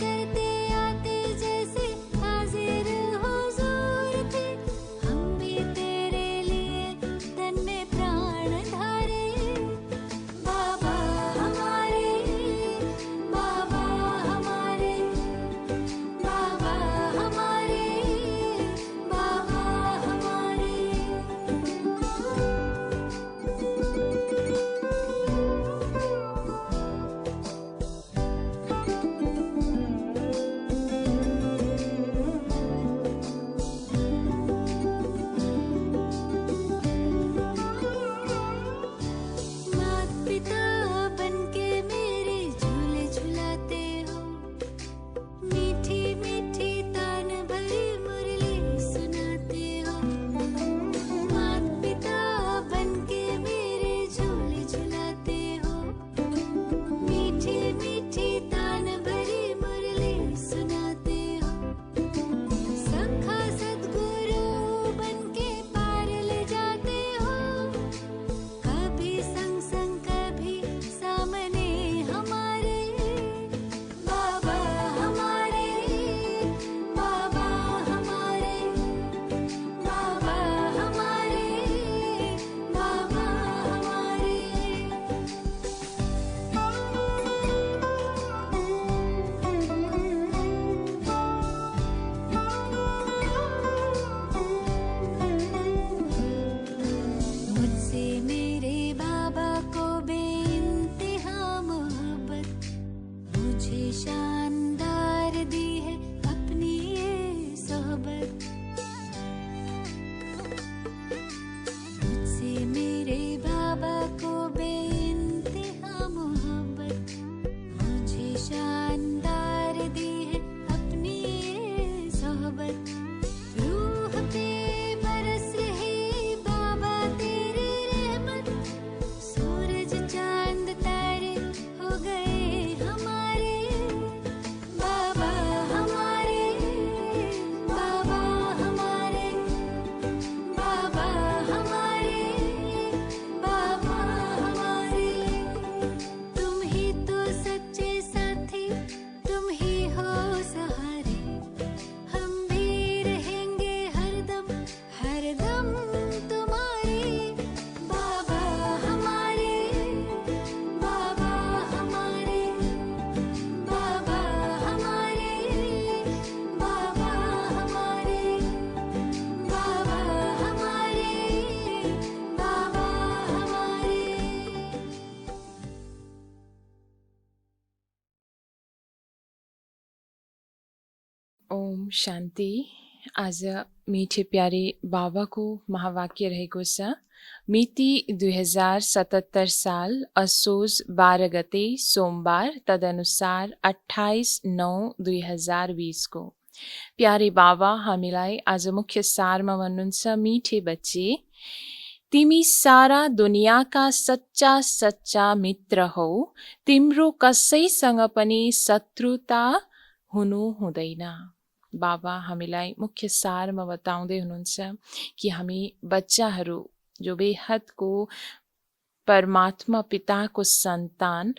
करते आते जैसे हाजिर हुजूर थे। हम भी तेरे लिए तन में प्राण धारे। बाबा हमारे, बाबा हमारे, बाबा हमारे, बाबा हमारे। माता पिता बनके मेरे झूले झुलाते हो। मीठी मीठी तान भरी मुरली सुनाते हो। माता पिता बनके मेरे झूले झुलाते हो। मीठी मीठी तान भरी मुरली सुनाते हो। सखा सद्गुरु बनके पार ले जाते हो। कभी संग संग कभी सामने हमारे। बाबा हमारे, बाबा हमारे, बाबा हमारे, बाबा हमारे। मुझसे मेरे बाबा को बेइंतहा मोहब्बत, मुझे शानदार दी है अपनी ये सोहबत। मुझसे मेरे बाबा को बेइंतहा मोहब्बत, मुझे शानदार दी है अपनी ये सोहबत। रूह पे बरस रही बाबा तेरी रहमत। सूरज चांद तारे हो गए हमारे। बाबा हमारे, बाबा हमारे, बाबा हमारे, बाबा हमारे। तुम ही तो सच्चे साथी, तुम ही हो सहारे। हम भी रहेंगे हरदम हरदम तुम्हारे। बाबा हमारे, बाबा हमारे, बाबा हमारे, बाबा हमारे, बाबा हमारे, बाबा हमारे। ओम शान्ति। आज मीठे प्यारे बाबाको महावाक्य रहेको छ। मिति 2077 साल असोज 12 गते सोमबार, तदनुसार 28/9/2020 को। प्यारे बाबा हामीलाई आज मुख्य सारमा भन्नुहुन्छ, मिठे बच्चे तिमी सारा दुनियाँका सच्चा सच्चा मित्र हौ। तिम्रो कसैसँग पनि शत्रुता हुनु हुँदैन। बाबा हामीलाई मुख्य सारमा बताउँदै हुनुहुन्छ कि हामी बच्चाहरू जो बेहदको परमात्मा पिताको सन्तान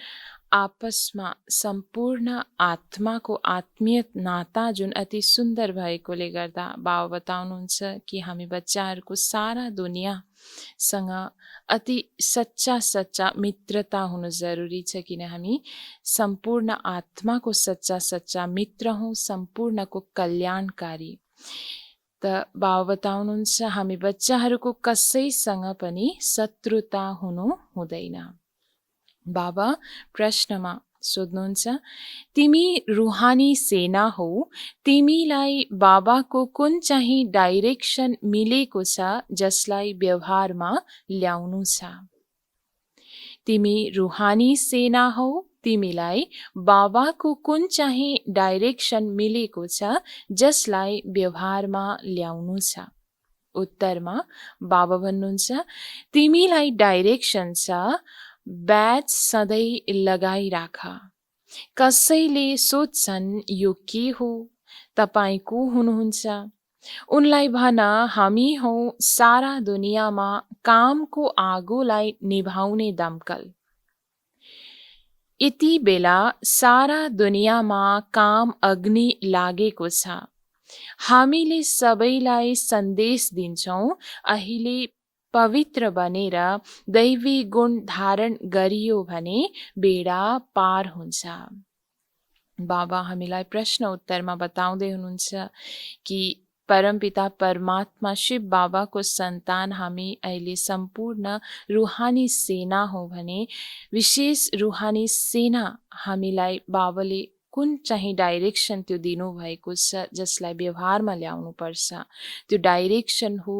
आपसमा सम्पूर्ण आत्माको आत्मीय नाता जुन अति सुन्दर भएकोले गर्दा बाबा बताउनुहुन्छ कि हामी बच्चाहरूको सारा दुनियाँसँग अति सच्चा सच्चा मित्रता हुनु जरुरी छ, किन हामी सम्पूर्ण आत्माको सच्चा सच्चा मित्र हौँ, सम्पूर्णको कल्याणकारी। त बाबा बताउनुहुन्छ हामी बच्चाहरूको कसैसँग पनि शत्रुता हुनु हुँदैन। बाबा प्रश्नमा सोध्नुहुन्छ, तिमी रुहानी सेना हौ, तिमीलाई बाबाको कुन चाहिँ डाइरेक्सन मिलेको छ जसलाई व्यवहारमा ल्याउनु छ? तिमी रुहानी सेना हौ, तिमीलाई बाबाको कुन चाहिँ डाइरेक्सन मिलेको छ जसलाई व्यवहारमा ल्याउनु छ? उत्तरमा बाबा भन्नुहुन्छ, तिमीलाई डाइरेक्सन छ, ब्याज सधैँ लगाइराख। कसैले सोध्छन् यो के हो, तपाईँ को हुनुहुन्छ? उनलाई भन, हामी हौ सारा दुनियाँमा कामको आगोलाई निभाउने दमकल। यति बेला सारा दुनियाँमा काम अग्नि लागेको छ। हामीले सबैलाई सन्देश दिन्छौँ, अहिले पवित्र बनेर दैवी गुण धारण गरियो भने बेडा पार हुन्छ। बाबा हामीलाई प्रश्न उत्तरमा बताउँदै हुनुहुन्छ कि परमपिता परमात्मा शिव बाबाको सन्तान हामी अहिले सम्पूर्ण रुहानी सेना हो भने विशेष रुहानी सेना हामीलाई बाबाले कुन चाहिँ डाइरेक्सन त्यो दिनुभएको छ जसलाई व्यवहारमा ल्याउनु पर्छ। त्यो डाइरेक्सन हो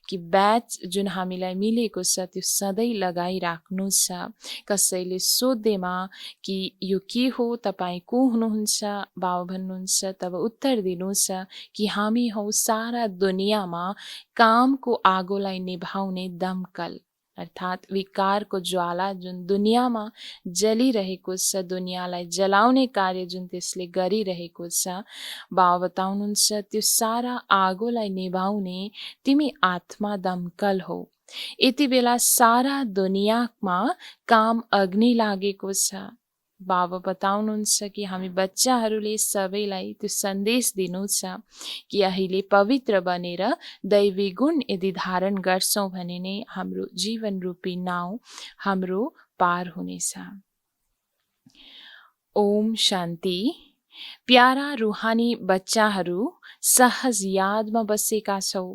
कि ब्याच जुन हामीलाई मिलेको छ त्यो सधैँ लगाइराख्नु छ। कसैले सोध्दैमा कि यो के हो, तपाईँ को हुनुहुन्छ, बाबा भन्नुहुन्छ तब उत्तर दिनु छ कि हामी हौ सारा दुनियाँमा कामको आगोलाई निभाउने दमकल, अर्थात् विकारको ज्वाला जुन दुनियाँमा जलिरहेको छ, दुनियाँलाई जलाउने कार्य जुन त्यसले गरिरहेको छ, बाबा बताउनुहुन्छ त्यो सारा आगोलाई निभाउने तिमी आत्मा दमकल हो। यति बेला सारा दुनियाँमा काम अग्नि लागेको छ। बाबा बताउनुहुन्छ कि हामी बच्चाहरूले सबैलाई त्यो सन्देश दिनु छ कि अहिले पवित्र बनेर दैवी गुण यदि धारण गर्छौँ भने नै हाम्रो जीवन रूपी नाउ हाम्रो पार हुनेछ। ओम शान्ति। प्यारा रुहानी बच्चाहरू, सहज यादमा बसेका छौ।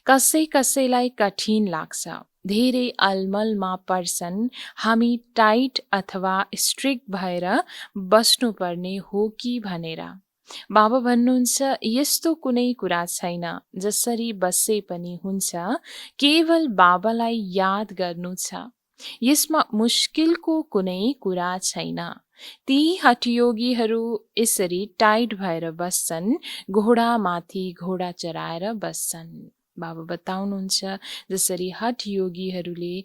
कसै कसैलाई कठिन लाग्छ, धेरै अलमलमा पर्छन्, हामी टाइट अथवा स्ट्रिक्ट भएर बस्नुपर्ने हो कि भनेर। बाबा भन्नुहुन्छ यस्तो कुनै कुरा छैन, जसरी बसे पनि हुन्छ, केवल बाबालाई याद गर्नु छ। यसमा मुस्किलको कुनै कुरा छैन। ती हठयोगीहरू यसरी टाइट भएर बस्छन्, घोडामाथि घोडा चढाएर बस्छन्। बाबा बताउनुहुन्छ जसरी हठयोगीहरूले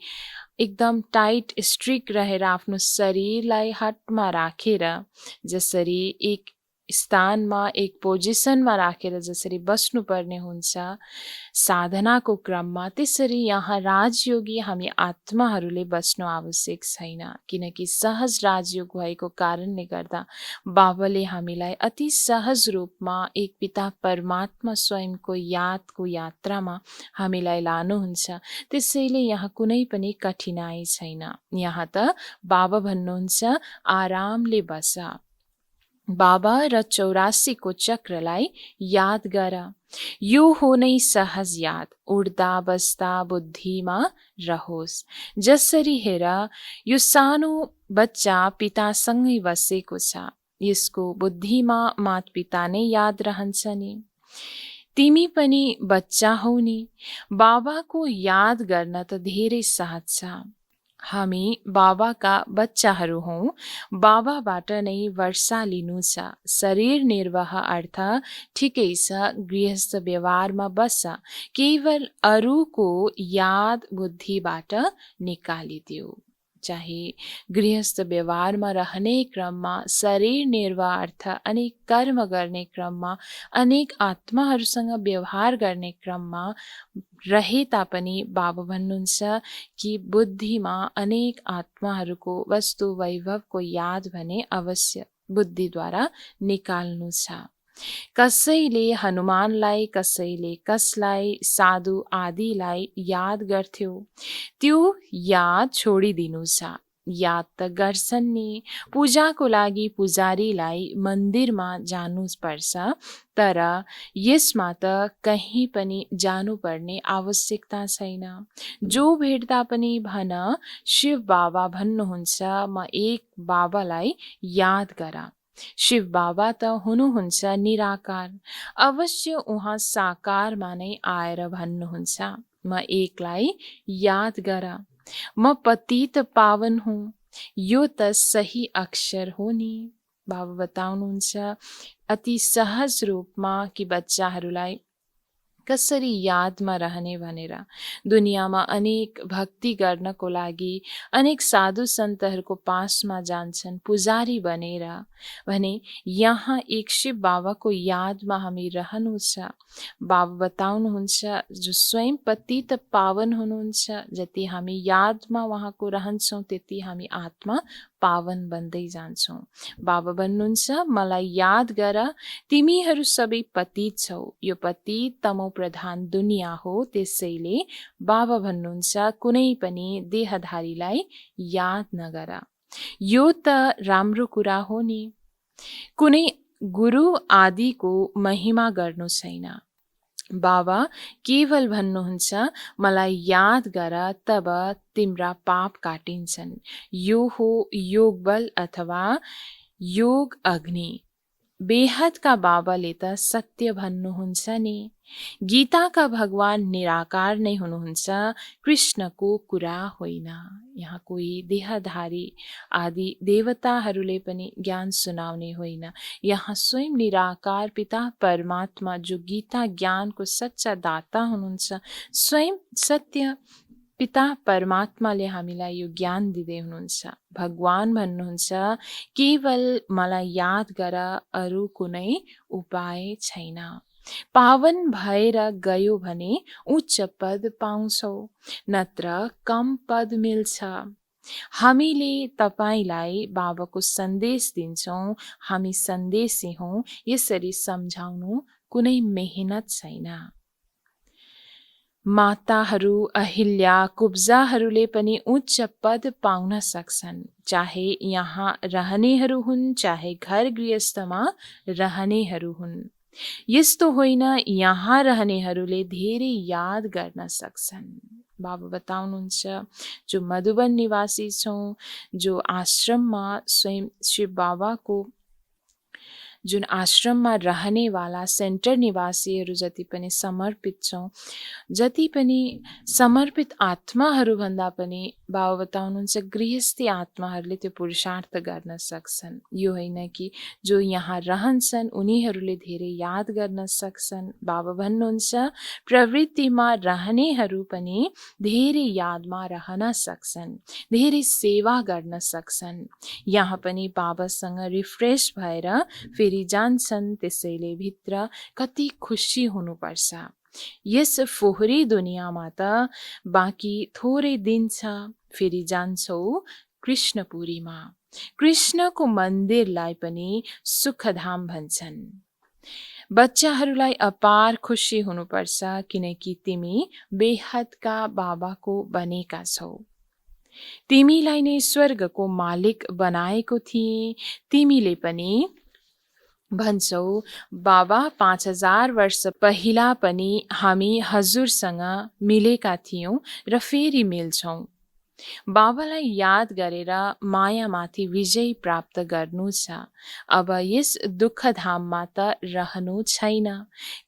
एकदम टाइट स्ट्रिक्ट रहेर आफ्नो शरीरलाई हटमा राखेर जसरी एक स्थानमा एक पोजिसनमा राखेर जसरी बस्नुपर्ने हुन्छ साधनाको क्रममा, त्यसरी यहाँ राजयोगी हामी आत्माहरूले बस्नु आवश्यक छैन। किनकि सहज राजयोग भएको कारणले गर्दा बाबाले हामीलाई अति सहज रूपमा एक पिता परमात्मा स्वयंको यादको यात्रामा हामीलाई लानुहुन्छ। त्यसैले यहाँ कुनै पनि कठिनाई छैन। यहाँ त बाबा भन्नुहुन्छ आरामले बस। बाबा र 84 को चक्रलाई याद गर। यो हो नै सहज याद, उड्दा बस्दा बुद्धिमा रहोस्। जसरी हेर यो सानो बच्चा पितासँगै बसेको छ, यसको बुद्धिमा मातपिता नै याद रहन्छ नि। तिमी पनि बच्चा हौ नि। बाबाको याद गर्न त धेरै सहज छ। हामी बाबाका बच्चाहरू हौँ। बाबाबाट नै वर्षा लिनु छ। शरीर निर्वाह अर्थ ठिकै छ, गृहस्थ व्यवहारमा बस। केवल अरूको याद बुद्धिबाट निकालिदियो। चाहे गृहस्थ व्यवहारमा रहने क्रममा, शरीर निर्वाह अर्थ अनेक कर्म गर्ने क्रममा, अनेक आत्माहरूसँग व्यवहार गर्ने क्रममा रहे तापनि बाबा भन्नुहुन्छ कि बुद्धिमा अनेक आत्माहरूको वस्तु वैभवको याद भने अवश्य बुद्धिद्वारा निकाल्नु छ। कसैले हनुमानलाई, कसैले कसलाई, साधु आदिलाई याद गर्थ्यो, त्यो याद छोडिदिनु छ। याद त गर्छन् नि। पूजाको लागि पुजारीलाई मन्दिरमा जानुपर्छ, तर यसमा त कहीँ पनि जानुपर्ने आवश्यकता छैन। जो भेट्दा पनि भन शिव बाबा भन्नुहुन्छ, म एक बाबालाई याद गर। शिव बाबा त हुनुहुन्छ निराकार, अवश्य उहाँ साकारमा नै आएर भन्नुहुन्छ, म एकलाई याद गर। म पतित पावन हुँ। यो त सही अक्षर हो नि। बाबा बताउनुहुन्छ अति सहज रूपमा कि बच्चाहरूलाई कसरी यादमा रहने भनेर। दुनियाँमा अनेक भक्ति गर्नको लागि अनेक साधु सन्तहरूको पासमा जान्छन् पुजारी बनेर, भने यहाँ एक शिव बाबाको यादमा हामी रहनु छ। बाबा बताउनुहुन्छ जो स्वयं पतित पावन हुनुहुन्छ, जति हामी यादमा उहाँको रहन्छौँ त्यति हामी आत्मा पावन बन्दै जान्छौ। बाबा भन्नुहुन्छ मलाई याद गर, तिमीहरू सबै पतित छौ। यो पतित तमो प्रधान दुनियाँ हो। त्यसैले बाबा भन्नुहुन्छ कुनै पनि देहधारीलाई याद नगर। यो त राम्रो कुरा हो नि। कुनै गुरु आदिको महिमा गर्नु छैन। बाबा केवल भन्नुहुन्छ मलाई याद गर, तब तिम्रा पाप काटिन्छन्। यो हो योग बल अथवा योग अग्नि। बेहदका बाबाले त सत्य भन्नुहुन्छ नि। गीताका भगवान निराकार नै हुनुहुन्छ, कृष्णको कुरा होइन। यहाँ कोही देहधारी आदि देवताहरूले पनि ज्ञान सुनाउने होइन। यहाँ स्वयं निराकार पिता परमात्मा जो गीता ज्ञानको सच्चा दाता हुनुहुन्छ, स्वयं सत्य पिता परमात्माले हामीलाई यो ज्ञान दिँदै हुनुहुन्छ। भगवान भन्नुहुन्छ केवल मलाई याद गर, अरू कुनै उपाय छैन। पावन भएर गयो भने उच्च पद पाउँछौ, नत्र कम पद मिल्छ। हामीले तपाईलाई बाबाको सन्देश दिन्छौँ। हामी सन्देशी हौँ, यसरी सम्झाउनु कुनै मेहनत छैन। माताहरू अहिल्या कुब्जाहरूले पनि उच्च पद पाउन सक्छन्, चाहे यहाँ रहनेहरू हुन् चाहे घर गृहस्थमा रहनेहरू हुन्। यस्तो होइन यहाँ रहनेहरूले धेरै याद गर्न सक्छन्। बाबा बताउनुहुन्छ जो मधुबन निवासी छौँ, जो आश्रममा स्वयं शिव बाबाको जुन आश्रममा रहनेवाला सेन्टर निवासीहरू जति पनि समर्पित छौँ, जति पनि समर्पित आत्माहरू भन्दा पनि बाबा बताउनुहुन्छ गृहस्थी आत्माहरूले त्यो पुरुषार्थ गर्न सक्छन्। यो होइन कि जो यहाँ रहन्छन् उनीहरूले धेरै याद गर्न सक्छन्। बाबा भन्नुहुन्छ प्रवृत्तिमा रहनेहरू पनि धेरै यादमा रहन सक्छन्, धेरै सेवा गर्न सक्छन्। यहाँ पनि बाबासँग रिफ्रेस भएर फेरि जान्छन्। त्यसैले भित्र कति खुसी हुनुपर्छ। यस फोहोरी दुनियाँमा त बाँकी थोरै दिन छ, फेरि जान्छौ कृष्णपुरीमा। कृष्णको मन्दिरलाई पनि सुखधाम भन्छन्। बच्चाहरूलाई अपार खुसी हुनुपर्छ, किनकि तिमी बेहदका बाबाको बनेका छौ। तिमीलाई नै स्वर्गको मालिक बनाएको थिए। तिमीले पनि भन्छौ बाबा 5000 वर्ष पहिला पनि हामी हजुरसँग मिलेका थियौँ र फेरि मिल्छौँ। बाबालाई याद गरेर मायामाथि विजय प्राप्त गर्नु छ। अब यस दुःखधाममा त रहनु छैन।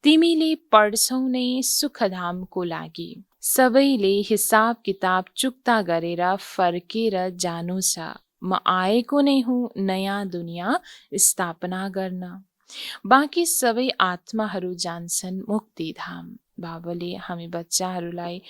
तिमीले पढ्छौ नै सुखधामको लागि। सबैले हिसाब किताब चुक्ता गरेर फर्केर जानु छ। म आएको नै हुँ नयाँ दुनियाँ स्थापना गर्न। बाँकी सबै आत्माहरू जान्छन् मुक्तिधाम। बाबाले हामी बच्चाहरूलाई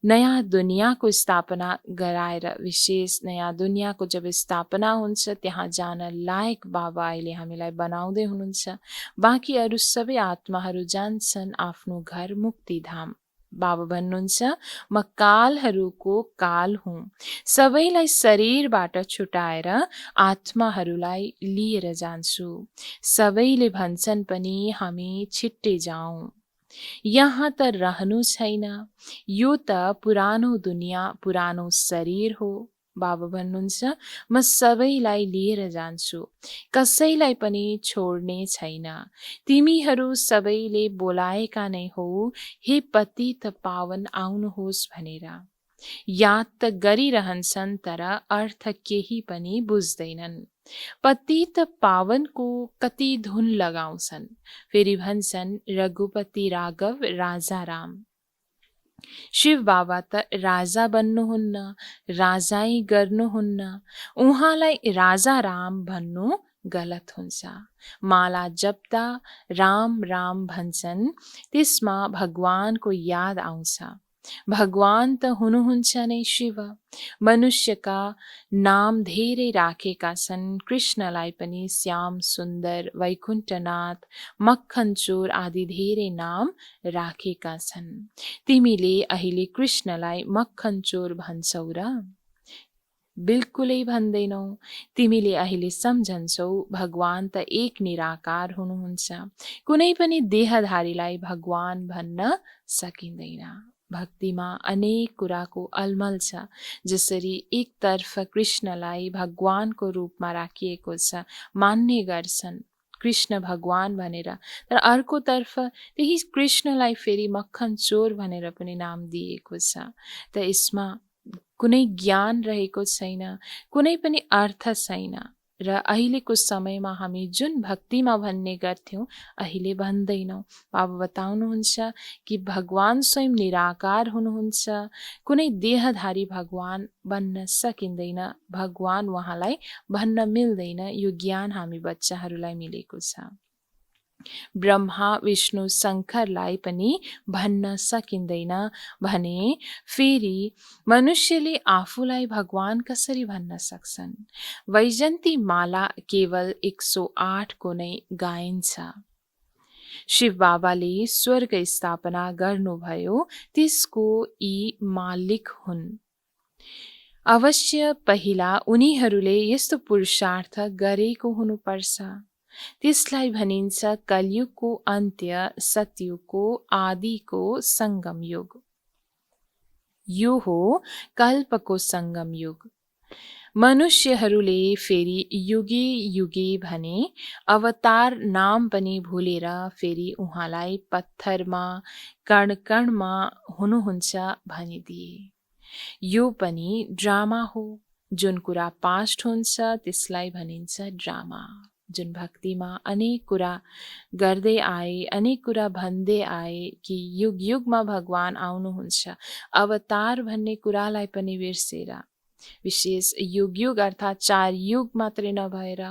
नयाँ दुनियाँको स्थापना गराएर, विशेष नयाँ दुनियाँको जब स्थापना हुन्छ त्यहाँ जान लायक बाबा अहिले हामीलाई बनाउँदै हुनुहुन्छ। बाँकी अरू सबै आत्माहरू जान्छन् आफ्नो घर मुक्तिधाम। बाबा भन्नुहुन्छ म कालहरूको काल हुँ। सबैलाई शरीरबाट छुटाएर आत्माहरूलाई लिएर जान्छु। सबैले भन्छन् पनि हामी छिट्टै जाउँ। यहाँ त रहनु छैन। यो त पुरानो दुनियाँ, पुरानो शरीर हो। बाबा भन्नुहुन्छ म सबैलाई लिएर जान्छु, कसैलाई पनि छोड्ने छैन। तिमीहरू सबैले बोलाएका नै हो, हे पतित पावन आउनुहोस् भनेर। याद त गरिरहन्छन् तर अर्थ केही पनि बुझ्दैनन्। पतित पावनको कति धुन लगाउँछन्, फेरि भन्छन् रघुपति राघव राजा राम। शिव बाबा त राजा बन्नुहुन्न, राजाई गर्नुहुन्न। उहाँलाई राजा राम भन्नु गलत हुन्छ। माला जप्दा राम राम भन्छन्, त्यसमा भगवानको याद आउँछ। भगवान त हुनुहुन्छ नै शिव। मनुष्यका नाम धेरै राखेका छन्। कृष्णलाई पनि श्याम सुन्दर, वैकुण्ठनाथ, मक्खनचोर आदि धेरै नाम राखेका छन्। तिमीले अहिले कृष्णलाई मक्खनचोर भन्छौ र? बिल्कुलै भन्दैनौ। तिमीले अहिले सम्झन्छौ भगवान त एक निराकार हुनुहुन्छ। कुनै पनि देहधारीलाई भगवान भन्न सकिँदैन। भक्तिमा अनेक कुराको अलमल छ। जसरी एकतर्फ कृष्णलाई भगवानको रूपमा राखिएको छ, मान्ने गर्छन् कृष्ण भगवान भनेर, तर अर्कोतर्फ त्यही कृष्णलाई फेरि मक्खन चोर भनेर पनि नाम दिएको छ। त यसमा कुनै ज्ञान रहेको छैन, कुनै पनि अर्थ छैन। र अहिलेको समयमा हामी जुन भक्तिमा भन्ने गर्थ्यौँ अहिले भन्दैनौँ। बाबा बताउनुहुन्छ कि भगवान स्वयं निराकार हुनुहुन्छ, कुनै देहधारी भगवान बन्न सकिँदैन, भगवान उहाँलाई भन्न मिल्दैन। यो ज्ञान हामी बच्चाहरूलाई मिलेको छ। ब्रह्मा विष्णु शङ्करलाई पनि भन्न सकिँदैन भने फेरि मनुष्यले आफूलाई भगवान कसरी भन्न सक्छन्? वैजन्ती माला केवल 108 को नै गाइन्छ। शिव बाबाले स्वर्ग स्थापना गर्नुभयो, त्यसको यी मालिक हुन्। अवश्य पहिला उनीहरूले यस्तो पुरुषार्थ गरेको हुनुपर्छ। त्यसलाई भनिन्छ कलियुगको अन्त्य, सतयुगको आदिको सङ्गम युग। यो हो कल्पको सङ्गम युग। मनुष्यहरूले फेरि युगे युगे भने अवतार नाम पनि भुलेर फेरि उहाँलाई पत्थरमा कण कणमा हुनुहुन्छ भनिदिए। यो पनि ड्रामा हो। जुन कुरा पास्ट हुन्छ त्यसलाई भनिन्छ ड्रामा। जुन भक्तिमा अनेक कुरा गर्दै आए, अनेक कुरा भन्दै आए कि युग युगमा भगवान आउनुहुन्छ, अवतार भन्ने कुरालाई पनि बिर्सेर, विशेष युग युग अर्थात् 4 युग मात्रै नभएर,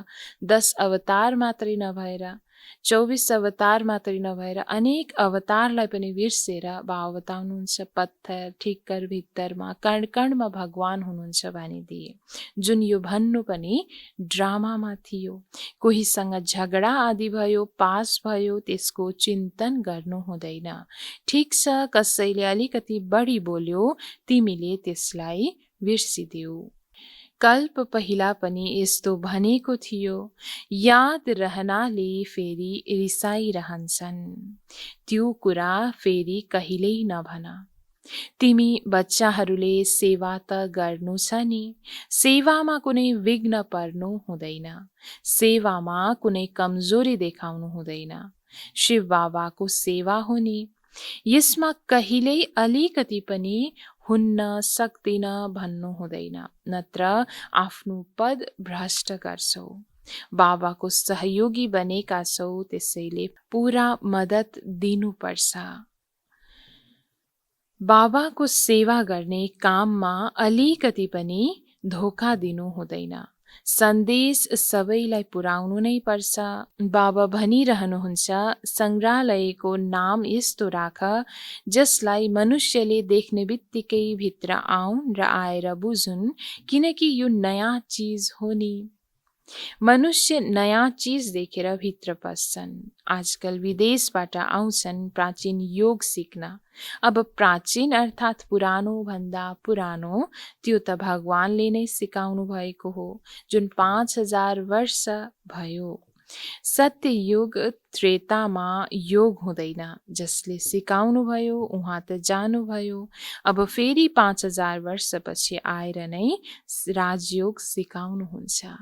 10 अवतार मात्रै नभएर, 24 अवतार मात्रै नभएर अनेक अवतारलाई पनि बिर्सेर बाबा बताउनुहुन्छ पत्थर ठिक्कर भित्तरमा कण कणमा भगवान हुनुहुन्छ भनिदिए। जुन यो भन्नु पनि ड्रामामा थियो। कोहीसँग झगडा आदि भयो, पास भयो, त्यसको चिन्तन गर्नु हुँदैन। ठिक छ, कसैले अलिकति बढी बोल्यो, तिमीले त्यसलाई बिर्सिदेऊ। कल्प पहिला पनि यस्तो भनेको थियो, याद रहनाले फेरि रिसाइरहन्छन्। त्यो कुरा फेरि कहिल्यै नभन। तिमी बच्चाहरूले सेवा त गर्नु छ नि, सेवामा कुनै विघ्न पर्नु हुँदैन, सेवामा कुनै कमजोरी देखाउनु हुँदैन। शिव बाबाको सेवा हो नि, यसमा कहिल्यै अलिकति पनि हुन्न सक्दिन भन्नु हुँदैन, नत्र आफ्नो पद भ्रष्ट गर्छौ। बाबाको सहयोगी बनेका छौ, त्यसैले पुरा मद्दत दिनुपर्छ। बाबाको सेवा गर्ने काममा अलिकति पनि धोका दिनु हुँदैन। सन्देश सबैलाई पुर्याउनु नै पर्छ। बाबा भनिरहनुहुन्छ, सङ्ग्रहालयको नाम यस्तो राख जसलाई मनुष्यले देख्ने बित्तिकै भित्र आउन् र आएर बुझुन्, किनकि यो नयाँ चिज हो नि। मनुष्य नयाँ चिज देखेर भित्र पस्छन्। आजकल विदेशबाट आउँछन् प्राचीन योग सिक्न। अब प्राचीन अर्थात् पुरानो भन्दा पुरानो, त्यो त भगवानले नै सिकाउनु भएको हो, जुन 5000 वर्ष भयो। सत्ययुग त्रेतामा योग हुँदैन, जसले सिकाउनु भयो उहाँ त जानुभयो। अब फेरि 5000 वर्षपछि आएर नै राजयोग सिकाउनुहुन्छ।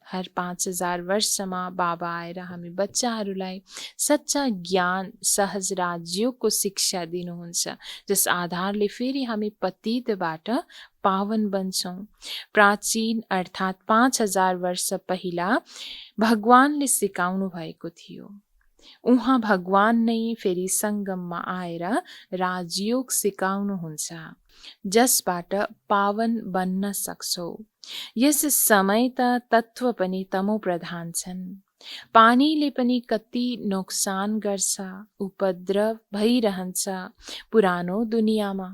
हर 5000 वर्षमा बाबा आएर हामी बच्चाहरूलाई सच्चा ज्ञान सहज राजयोगको शिक्षा दिनुहुन्छ, जस आधारले फेरि हामी पतितबाट पावन बन्छौँ। प्राचीन अर्थात् 5000 वर्ष पहिला भगवानले सिकाउनु भएको थियो। उहाँ भगवान नै फेरि सङ्गममा आएर राजयोग सिकाउनुहुन्छ, जसबाट पावन बन्न सक्छौ। यस समय त तत्त्व पनि तमो प्रधान छन्। पानीले पनि कति नोक्सान गर्छ, उपद्रव भइरहन्छ पुरानो दुनियाँमा।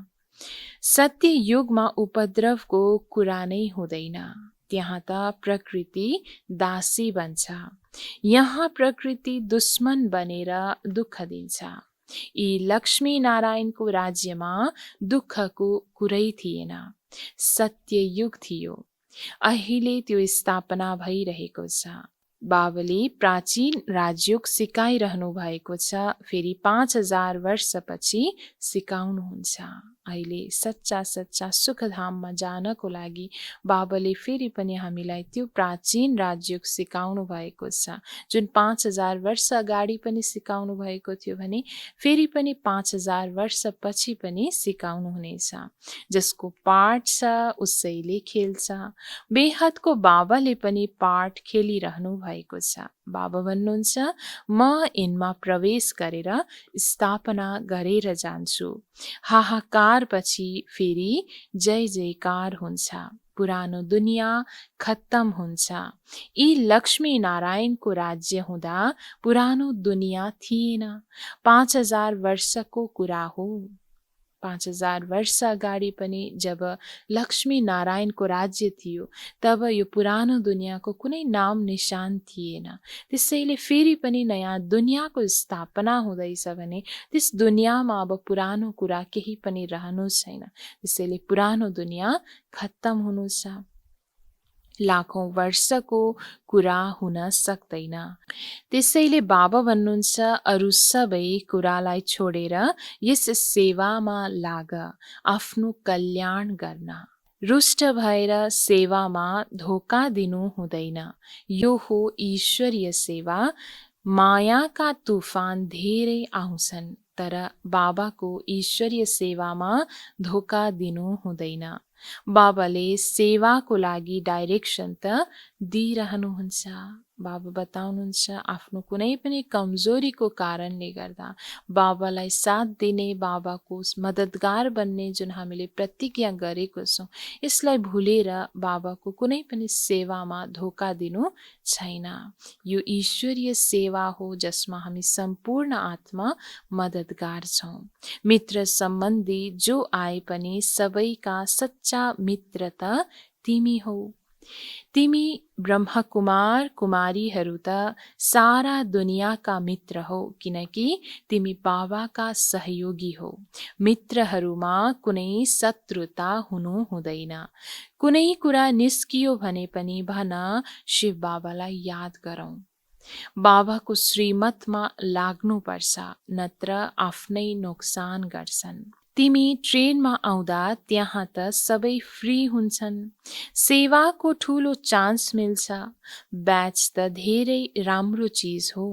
सत्य युगमा उपद्रवको कुरा नै हुँदैन। त्यहाँ त प्रकृति दासी बन्छ। यहाँ प्रकृति दुश्मन बनेर दुःख दिन्छ। यी लक्ष्मी नारायणको राज्यमा दुःखको कुरै थिएन। सत्य युग थियो। अहिले त्यो स्थापना भइरहेको छ। बाबाले प्राचीन राजयोग सिकाइरहनु भएको छ, फेरि 5000 वर्षपछि सिकाउनुहुन्छ। अहिले सच्चा सच्चा सुखधाममा जानको लागि बाबाले फेरि पनि हामीलाई त्यो प्राचीन राजयोग सिकाउनु भएको छ, जुन 5000 वर्ष अगाडि पनि सिकाउनु भएको थियो भने फेरि पनि 5000 वर्षपछि पनि सिकाउनु हुनेछ। जसको पाठ छ उसैले खेल्छ। बेहदको बाबाले पनि पाठ खेलिरहनु भएको छ। बाबा भन्नुहुन्छ, म यिनमा प्रवेश गरेर स्थापना गरेर जान्छु। हाहाकार पछि फेरि जय जयकार हुन्छ। पुरानो दुनियाँ खत्तम हुन्छ। यी लक्ष्मी नारायणको राज्य हुँदा पुरानो दुनियाँ थिएन। 5000 वर्षको कुरा हो। 5000 वर्ष अगाडि पनि जब लक्ष्मी नारायणको राज्य थियो तब यो पुरानो दुनियाँको कुनै नाम निशान थिएन। त्यसैले फेरि पनि नयाँ दुनियाँको स्थापना हुँदैछ भने त्यस दुनियाँमा अब पुरानो कुरा केही पनि रहनु छैन। त्यसैले पुरानो दुनियाँ खत्तम हुनु छ। लाखौं वर्षको कुरा हुन सक्दैन। त्यसैले बाबा भन्नुहुन्छ, अरू सबै कुरालाई छोडेर यस सेवामा लाग, आफ्नो कल्याण गर्न। रुष्ट भएर सेवामा धोका दिनु हुँदैन। यो हो ईश्वरीय सेवा। मायाका तूफान धेरै आउँछन्, तर बाबाको ईश्वरीय सेवामा धोका दिनु हुँदैन। बाबाले सेवाको लागि डाइरेक्सन त दिइरहनुहुन्छ। बाबा बताउनुहुन्छ, आफ्नो कुनै पनि कमजोरीको कारणले गर्दा बाबालाई साथ दिने, बाबाको मद्दतगार बन्ने जुन हामीले प्रतिज्ञा गरेको छौँ, यसलाई भुलेर बाबाको कुनै पनि सेवामा धोका दिनु छैन। यो ईश्वरीय सेवा हो जसमा हामी सम्पूर्ण आत्मा मद्दतगार छौँ। मित्र सम्बन्धी जो आए पनि सबैका सच्चा मित्र त तिमी हौ। तिमी ब्रह्मकुमार कुमारीहरू त सारा दुनियाँका मित्र हौ, किनकि तिमी बाबाका सहयोगी हौ। मित्रहरूमा कुनै शत्रुता हुनु हुँदैन। कुनै कुरा निस्कियो भने पनि भन, शिव बाबालाई याद गरौँ। बाबाको श्रीमतमा लाग्नुपर्छ, नत्र आफ्नै नोक्सान गर्छन्। तिमी ट्रेनमा आउँदा त्यहाँ त सबै फ्री हुन्छन्। सेवाको ठुलो चान्स मिल्छ। ब्याच त धेरै राम्रो चिज हो।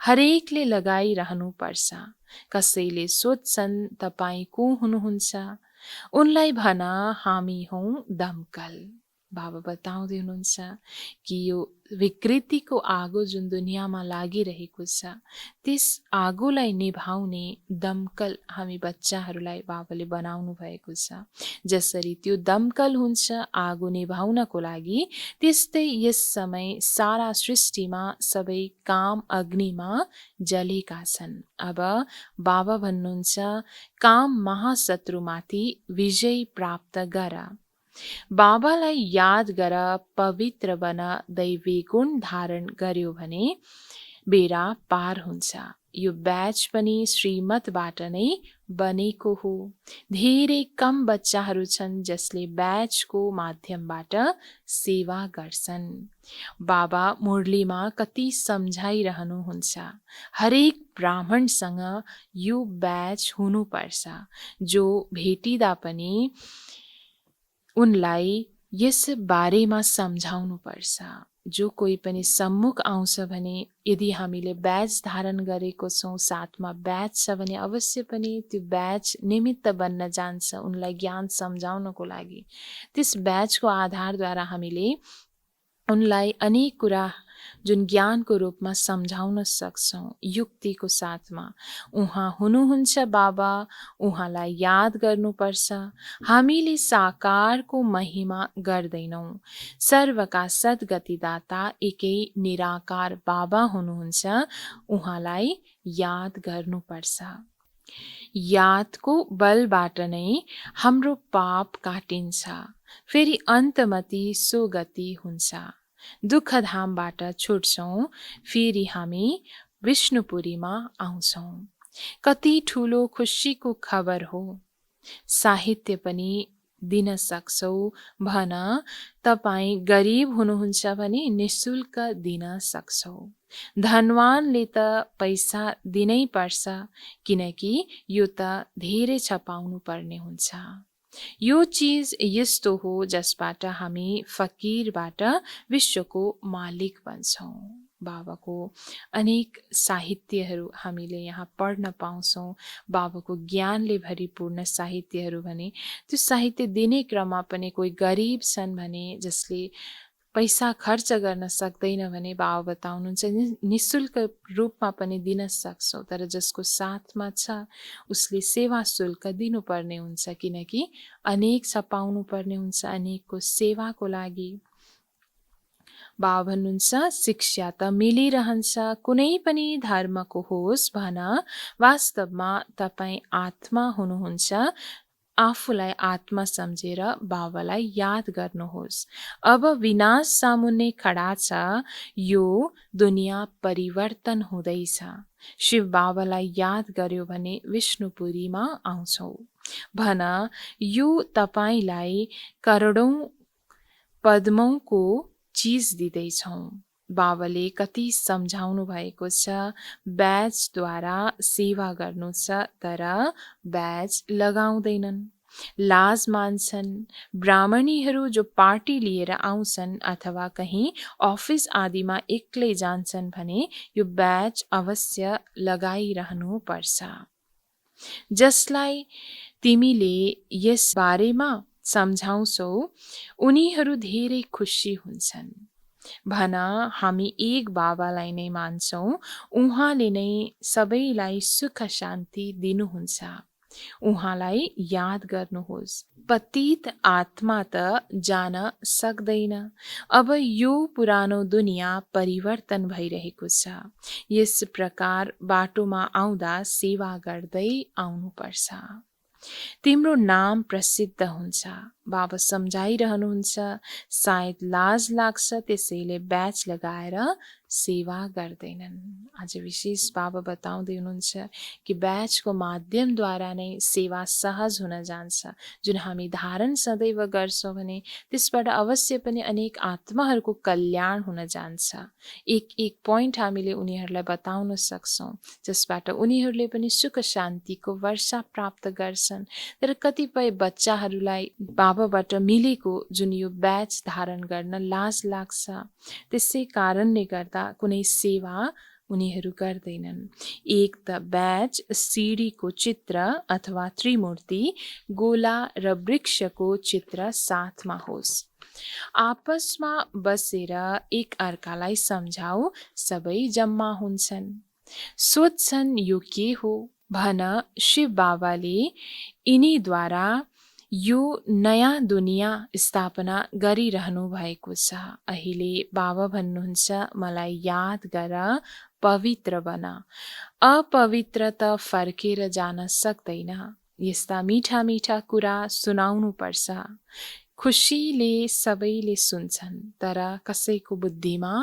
हरेकले लगाइरहनु पर्छ। कसैले सोध्छन् तपाईँ को हुनुहुन्छ? उनलाई भन, हामी हौँ दमकल। बाबा बताउँदै हुनुहुन्छ कि यो विकृतिको आगो जुन दुनियाँमा लागिरहेको छ, त्यस आगोलाई निभाउने दमकल हामी बच्चाहरूलाई बाबाले बनाउनु भएको छ। जसरी त्यो दमकल हुन्छ आगो निभाउनको लागि, त्यस्तै यस समय सारा सृष्टिमा सबै काम अग्निमा जलेका छन्। अब बाबा भन्नुहुन्छ, काम महाशत्रुमाथि विजय प्राप्त गर। बाबालाई याद गर, पवित्र बन, दैवी गुण धारण गर्यो भने बेरा पार हुन्छ। यो ब्याच पनि श्रीमतबाट नै बनेको हो। धेरै कम बच्चाहरू छन् जसले ब्याचको माध्यमबाट सेवा गर्छन्। बाबा मुरलीमा कति सम्झाइरहनुहुन्छ, हरेक ब्राह्मणसँग यो ब्याच हुनुपर्छ। जो भेटिदा पनि उनलाई यस बारेमा सम्झाउनु पर्छ। जो कोही पनि सम्मुख आउँछ भने यदि हामीले ब्याच धारण गरेको छौँ, साथमा ब्याच छ भने अवश्य पनि त्यो ब्याच निमित्त बन्न जान्छ उनलाई ज्ञान सम्झाउनको लागि। त्यस ब्याचको आधारद्वारा हामीले उनलाई अनेक कुरा जुन ज्ञानको रूपमा सम्झाउन सक्छौँ, युक्तिको साथमा। उहाँ हुनुहुन्छ बाबा, उहाँलाई याद गर्नुपर्छ। हामीले साकारको महिमा गर्दैनौँ। सर्वका सद्गतिदाता एकै निराकार बाबा हुनुहुन्छ, उहाँलाई याद गर्नुपर्छ। यादको बलबाट नै हाम्रो पाप काटिन्छ, फेरि अन्तमति सुगति हुन्छ। दुःखधामबाट छुट्छौँ, फेरि हामी विष्णुपुरीमा आउँछौँ। कति ठुलो खुसीको खबर हो। साहित्य पनि दिन सक्छौ भन। तपाईँ गरिब हुनुहुन्छ भने निशुल्क दिन सक्छौ। धनवानले त पैसा दिनै पर्छ, किनकि यो त धेरै छपाउनु पर्ने हुन्छ। यो चीज यस्तो हो जसबाट हामी फकीरबाट विश्वको मालिक बन्छौँ। बाबाको अनेक साहित्यहरू हामीले यहाँ पढ्न पाउँछौँ। बाबाको ज्ञानले भरिपूर्ण साहित्यहरू भने त्यो साहित्य दिने क्रममा पनि कोही गरिब छन् भने जसले पैसा खर्च गर्न सक्दैन भने बाबा बताउनुहुन्छ निशुल्क रूपमा पनि दिन सक्छौ, तर जसको साथमा छ उसले सेवा शुल्क दिनुपर्ने हुन्छ, किनकि अनेक छपाउनु पर्ने हुन्छ अनेकको सेवाको लागि। बाबा भन्नुहुन्छ शिक्षा त मिलिरहन्छ, कुनै पनि धर्मको होस् भन, वास्तवमा तपाईँ आत्मा हुनुहुन्छ। आफूलाई आत्मा सम्झेर बाबालाई याद गर्नुहोस्। अब विनाश सामुन्ने खडा छ, यो दुनियाँ परिवर्तन हुँदैछ। शिव बाबालाई याद गर्यो भने विष्णुपुरीमा आउँछौ भन। यो तपाईलाई करोडौं पद्मौंको चीज दिँदैछौँ। बाबाले कति सम्झाउनु भएको छ, ब्याजद्वारा सेवा गर्नु छ, तर ब्याज लगाउँदैनन्, लाज मान्छन्। ब्राह्मणीहरू जो पार्टी लिएर आउँछन् अथवा कहीँ अफिस आदिमा एक्लै जान्छन् भने यो ब्याज अवश्य लगाइरहनु पर्छ। जसलाई तिमीले यस बारेमा सम्झाउँछौ उनीहरू धेरै खुसी हुन्छन्। भन हामी एक बाबालाई नै मान्छौँ, उहाँले नै सबैलाई सुख शान्ति दिनुहुन्छ। उहाँलाई याद गर्नुहोस्। पतित आत्मा त जान सक्दैन। अब यो पुरानो दुनियाँ परिवर्तन भइरहेको छ। यस प्रकार बाटोमा आउँदा सेवा गर्दै आउनुपर्छ। तिम्रो नाम प्रसिद्ध हुन्छ। बाबा सम्झाइरहनुहुन्छ, सायद लाज लाग्छ त्यसैले ब्याज लगाएर सेवा गर्दैनन्। आज विशेष बाबा बताउँदै हुनुहुन्छ कि ब्याजको माध्यमद्वारा नै सेवा सहज हुन जान्छ। जुन हामी धारण सदैव गर्छौँ भने त्यसबाट अवश्य पनि अनेक आत्माहरूको कल्याण हुन जान्छ। एक एक पोइन्ट हामीले उनीहरूलाई बताउन सक्छौँ, जसबाट उनीहरूले पनि सुख शान्तिको वर्षा प्राप्त गर्छन्। तर कतिपय बच्चाहरूलाई बाबाबाट मिलेको जुन यो ब्याज धारण गर्न लाज लाग्छ, त्यसै कारणले गर्दा कुनै सेवा उनीहरू गर्दैनन्। एक त ब्याज सिडीको चित्र अथवा त्रिमूर्ति, गोला र वृक्षको चित्र साथमा होस्। आपसमा बसेर एक अर्कालाई सम्झाऊ, सबै जम्मा हुन्छन्। सोध्छन् यो के हो भन। शिव बाबाले यिनीद्वारा यो नयाँ दुनियाँ स्थापना गरिरहनु भएको छ। अहिले बाबा भन्नुहुन्छ मलाई याद गर, पवित्र बन। अपवित्र त फर्केर जान सक्दैन। यस्ता मिठा मिठा कुरा सुनाउनु पर्छ। खुसीले सबैले सुन्छन्, तर कसैको बुद्धिमा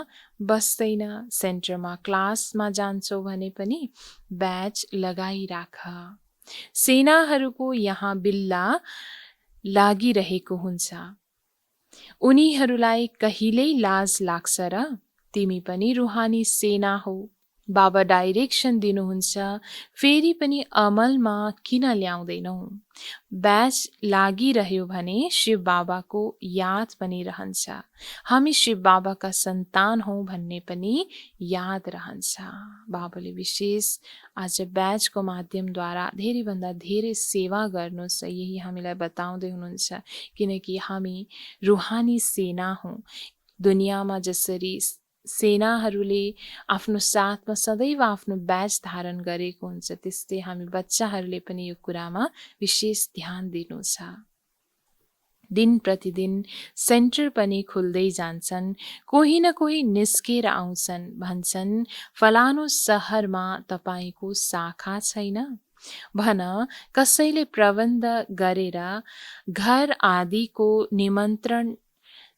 बस्दैन। सेन्टरमा क्लासमा जान्छौ भने पनि ब्याज लगाइराख। सेनाहरूको यहाँ बिल्ला लागिरहेको हुन्छ। उनीहरूलाई कहिल्यै लाज लाग्छ र? तिमी पनि रुहानी सेना हो। बाबा डाइरेक्सन दिनुहुन्छ, फेरि पनि अमलमा किन ल्याउँदैनौ? ब्याज लागिरह्यो भने शिव बाबाको याद पनि रहन्छ। हामी शिव बाबाका सन्तान हौँ भन्ने पनि याद रहन्छ। बाबाले विशेष आज ब्याजको माध्यमद्वारा धेरैभन्दा धेरै सेवा गर्नुहोस्, यही हामीलाई बताउँदै हुनुहुन्छ, किनकि हामी रुहानी सेना हौँ। दुनियाँमा जसरी सेनाहरूले आफ्नो साथमा सदैव आफ्नो ब्याज धारण गरेको हुन्छ, त्यस्तै हामी बच्चाहरूले पनि यो कुरामा विशेष ध्यान दिनु छ। दिन प्रतिदिन सेन्टर पनि खुल्दै जान्छन्। कोही न कोही निस्केर आउँछन्, भन्छन् फलानु सहरमा तपाईको शाखा छैन भन। कसैले प्रबन्ध गरेर घर आदिको निमन्त्रण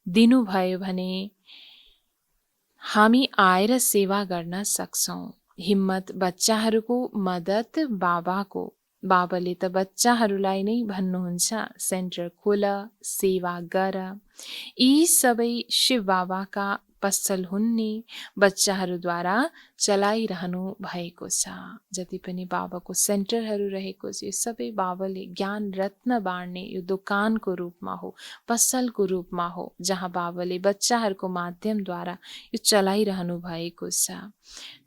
दिनुभयो भने हामी आएर सेवा गर्न सक्छौँ। हिम्मत बच्चाहरूको मद्दत बाबाको बाबाले त बच्चाहरूलाई नै भन्नुहुन्छ, सेन्टर खोल, सेवा गर। यी सबै शिव बाबाका पसल हुन्ने बच्चाहरूद्वारा चलाइरहनु भएको छ। जति पनि बाबाको सेन्टरहरू रहेको छ, यो सबै बाबाले ज्ञान रत्न बाँड्ने यो दोकानको रूपमा हो, पसलको रूपमा हो, जहाँ बाबाले बच्चाहरूको माध्यमद्वारा यो चलाइरहनु भएको छ।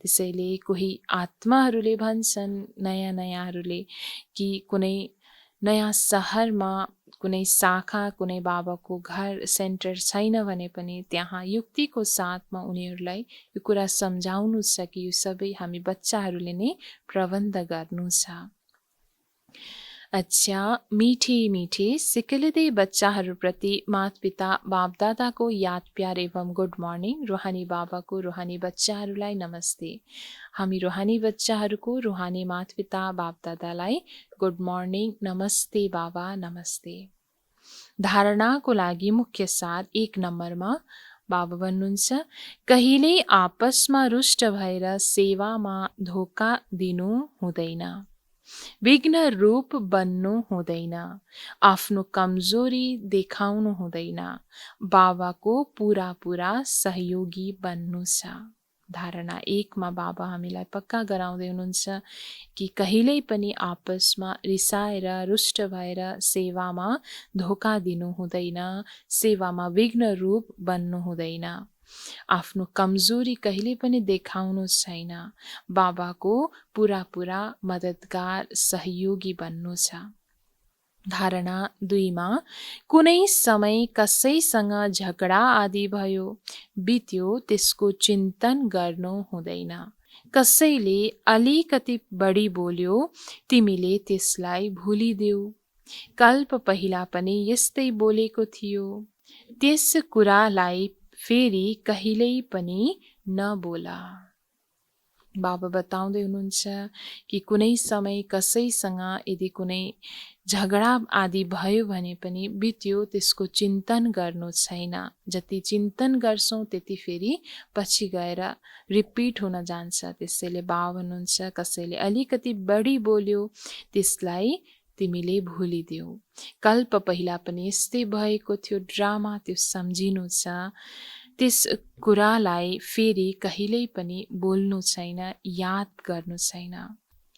त्यसैले कोही आत्माहरूले भन्छन्, नयाँ नयाँहरूले, कि कुनै नयाँ सहरमा कुनै शाखा, कुनै बाबाको घर सेन्टर छैन भने पनि त्यहाँ युक्तिको साथमा उनीहरूलाई यो कुरा सम्झाउनु छ कि यो सबै हामी बच्चाहरूले नै प्रबन्ध गर्नु छ। अच्छा, मीठे मीठे सिक्किलिँदै बच्चाहरूप्रति माता-पिता बापदादाको याद प्यार एवं गुड मर्निङ। रुहानी बाबाको रुहानी बच्चाहरूलाई नमस्ते। हामी रुहानी बच्चाहरूको रुहानी माता-पिता बापदादालाई गुड मर्निङ, नमस्ते बाबा, नमस्ते। धारणाको लागि मुख्य सार 1 नम्बरमा बाबा भन्नुहुन्छ, कहिल्यै आपसमा रुष्ट भएर सेवामा धोका दिनु हुँदैन, विघ्न रूप बन्नु हुँदैन, आफ्नो कमजोरी देखाउनु हुँदैन, बाबाको पुरा सहयोगी बन्नु छ। धारणा 1 मा बाबा हामीलाई पक्का गराउँदै हुनुहुन्छ कि कहिल्यै पनि आपसमा रिसाएर रुष्ट भएर सेवामा धोका दिनु हुँदैन, सेवामा विघ्न रूप बन्नु हुँदैन, आफ्नो कमजोरी कहिले पनि देखाउनु छैन, बाबाको पुरा मददगार सहयोगी बन्नु छ। धारणा 2 मा कुनै समय कसैसँग झगडा आदि भयो, बित्यो, त्यसको चिन्तन गर्नु हुँदैन। कसैले अलिकति बढी बोल्यो, तिमीले त्यसलाई भुलिदेऊ, कल्प पहिला पनि यस्तै बोलेको थियो, त्यस कुरालाई फेरि कहिल्यै पनि नबोला। बाबा बताउँदै हुनुहुन्छ कि कुनै समय कसैसँग यदि कुनै झगडा आदि भयो भने पनि बित्यो, त्यसको चिन्तन गर्नु छैन। जति चिन्तन गर्छौँ त्यति फेरि पछि गएर रिपिट हुन जान्छ। त्यसैले बाबा भन्नुहुन्छ, कसैले अलिकति बढी बोल्यो, त्यसलाई तिमीले भुलिदेऊ, कल्प पहिला पनि यस्तै भएको थियो, ड्रामा, त्यो सम्झिनु छ, त्यस कुरालाई फेरि कहिल्यै पनि बोल्नु छैन, याद गर्नु छैन।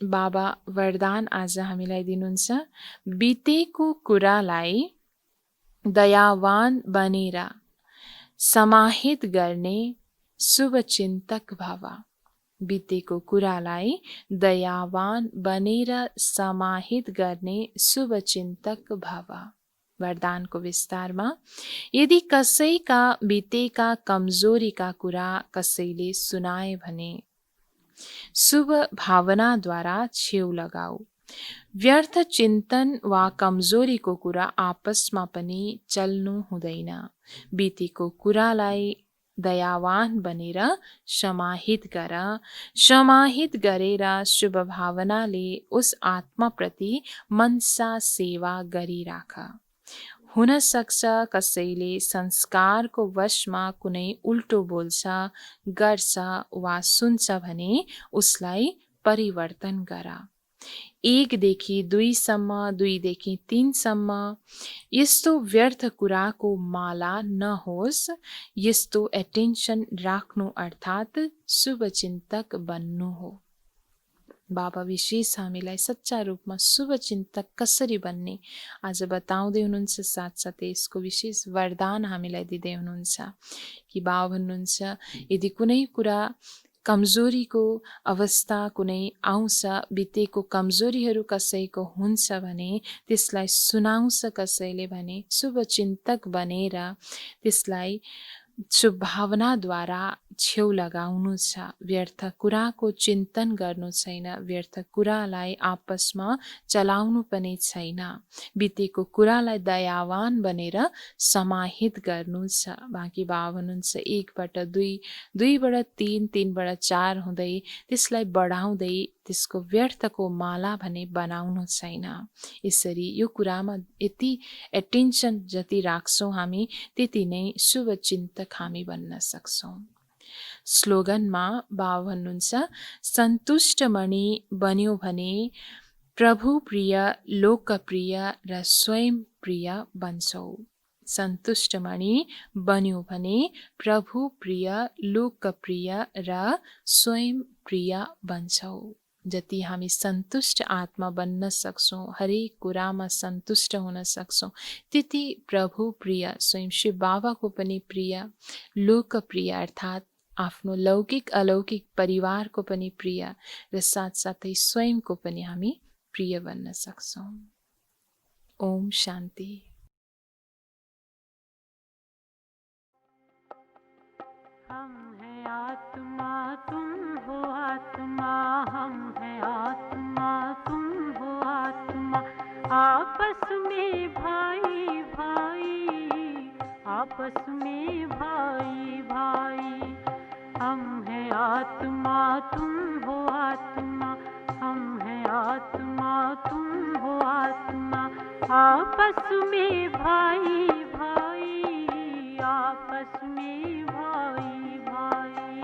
बाबा वरदान आज हामीलाई दिनुहुन्छ, बितेको कुरालाई दयावान बनेर समाहित गर्ने शुभचिन्तक भव। बितेको कुरालाई दयावान बनेर समाहित गर्ने शुभचिन्तक भव। वरदानको विस्तारमा, यदि कसैका बितेका कमजोरीका कुरा कसैले सुनाए भने शुभ भावनाद्वारा छेउ लगाऊ। व्यर्थ चिन्तन वा कमजोरीको कुरा आपसमा पनि चल्नु हुँदैन। बितेको कुरालाई दयावान बनेर समाहित गर। समाहित गरेर शुभ भावनाले उस आत्माप्रति मनसा सेवा गरिराख। हुन सक्छ कसैले संस्कारको वशमा कुनै उल्टो बोल्छ, गर्छ वा सुन्छ भने उसलाई परिवर्तन गर। 1 देखि 2 सम्म, 2 देखि 3 सम्म यस्तो व्यर्थ कुराको माला नहोस्। यस्तो एटेन्सन राख्नु अर्थात् शुभचिन्तक बन्नु हो। बाबा विशेष हामीलाई सच्चा रूपमा शुभचिन्तक कसरी बन्ने आज बताउँदै हुनुहुन्छ। साथसाथै यसको विशेष वरदान हामीलाई दिँदै हुनुहुन्छ कि बाबा भन्नुहुन्छ, यदि कुनै कुरा कमजोरीको अवस्था कुनै आउँछ, बितेको कमजोरीहरू कसैको हुन्छ भने त्यसलाई सुनाउँछ कसैले भने शुभचिन्तक बनेर त्यसलाई शुभ भावनाद्वारा छेउ लगाउनु छ। व्यर्थ कुराको चिन्तन गर्नु छैन, व्यर्थ कुरालाई आपसमा चलाउनु पनि छैन। बितेको कुरालाई दयावान बनेर समाहित गर्नु छ। बाँकी बाबा भन्नुहुन्छ 1बाट 2, 2बाट 3, 3बाट 4 हुँदै त्यसलाई बढाउँदै त्यसको व्यर्थको माला भने बनाउनु छैन। यसरी यो कुरामा यति एटेन्सन जति राख्छौँ हामी, त्यति नै शुभचिन्तक हामी बन्न सक्छौँ। स्लोगनमा बाबा भन्नुहुन्छ, सन्तुष्ट मणि बन्यो भने प्रभु प्रिय, लोकप्रिय र स्वयं प्रिय बन्छौ। सन्तुष्ट मणि बन्यो भने प्रभु प्रिय, लोकप्रिय र स्वयं प्रिय बन्छौ। जति हामी सन्तुष्ट आत्मा बन्न सक्छौँ, हरेक कुरामा सन्तुष्ट हुन सक्छौँ, त्यति प्रभु प्रिय, स्वयं शिव बाबाको पनि प्रिय, लोकप्रिय अर्थात् आफ्नो लौकिक अलौकिक परिवारको पनि प्रिय र साथसाथै स्वयंको पनि हामी प्रिय बन्न सक्छौँ। ओम शान्ति। हम हैं आत्मा, तुम हो आत्मा, हम हैं आत्मा, तुम हो आत्मा, आपस में भाई भाई, आपस में भाई भाई। हम हैं आत्मा, तुम हो आत्मा, हम हैं आत्मा, तुम हो आत्मा, आपस में भाई भाई, आपस में भाई भाई।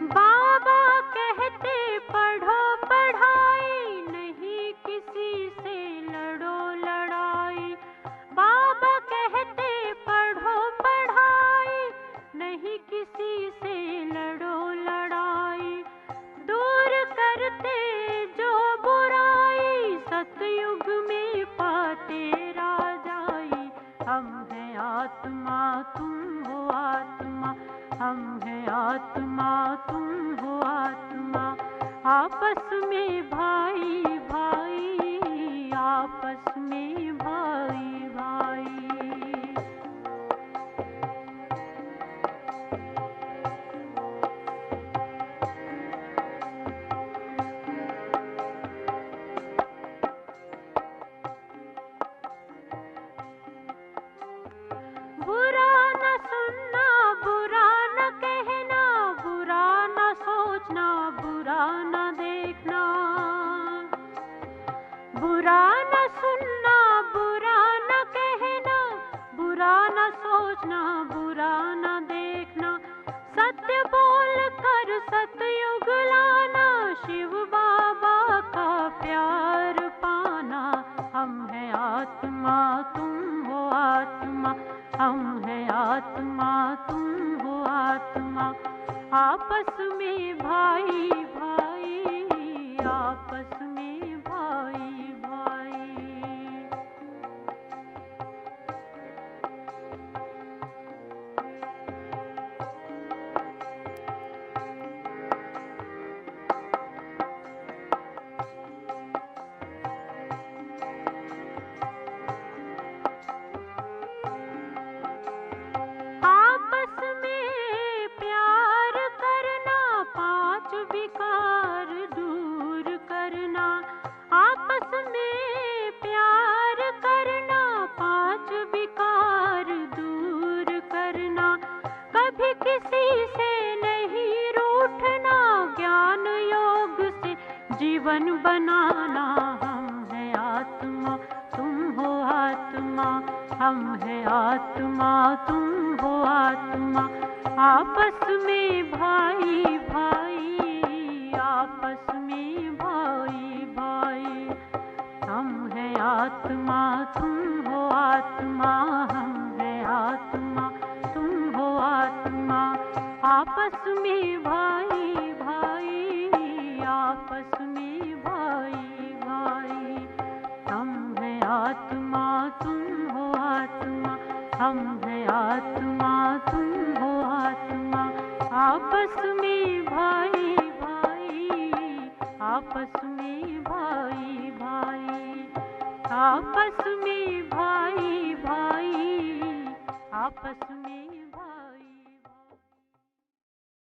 बाबा कहते पढ़ो पढ़ाई, नहीं किसी से लड़ो लड़ाई। बाबा कहते पढ़ो पढ़ाई, नहीं किसी से लड़ो लड़ाई। दूर करते जो बुराई, सतयुग में पाते राजाई। हम हैं आत्मा, तुम हो आत्मा, हम हैं आत्मा, तुम हो आत्मा, आपस में भाई भाई, आपस में भाई भाई। बुरा न सुनना, बुरा न कहना, बुरा न सोचना, बुरा न देखना। बुरा न सुनना, बुरा न कहना, बुरा न सोचना, बुरा न देखना। सत्य बोल कर सतयुग लाना, शिव बाबा का प्यार पाना। हम हैं आत्मा, तुम हो आत्मा, हम हैं आत्मा, तुम हो आत्मा, आपस में भाई भाई, आपस में भाई भाई। आपस में प्यार करना, पांच विकार दूर करना। आपस में प्यार करना, पांच विकार दूर करना। कभी किसी से नहीं रूठना, ज्ञान योग से जीवन बनाना। हम हैं आत्मा, तुम हो आत्मा, हम हैं आत्मा, तुम हो आत्मा, आपस में भाई भाई, आपस में भाई भाई। हम हैं आत्मा, तुम हो आत्मा, हम हैं आत्मा, तुम हो आत्मा, आपस में भाई भाई, आपस में भाई भाई। हम हैं आत्मा, तुम हो आत्मा, हम हैं आत्मा, तुम हो आत्मा, आपस में भाई भाई, आपस में भाई भाई। आपस में भाई भाई, आपस में भाई।